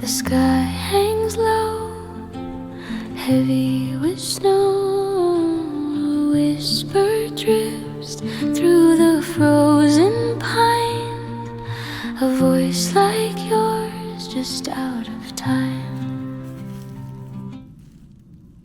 The sky hangs low, heavy with snow. A whisper drifts through the frozen pine. A voice like yours just out of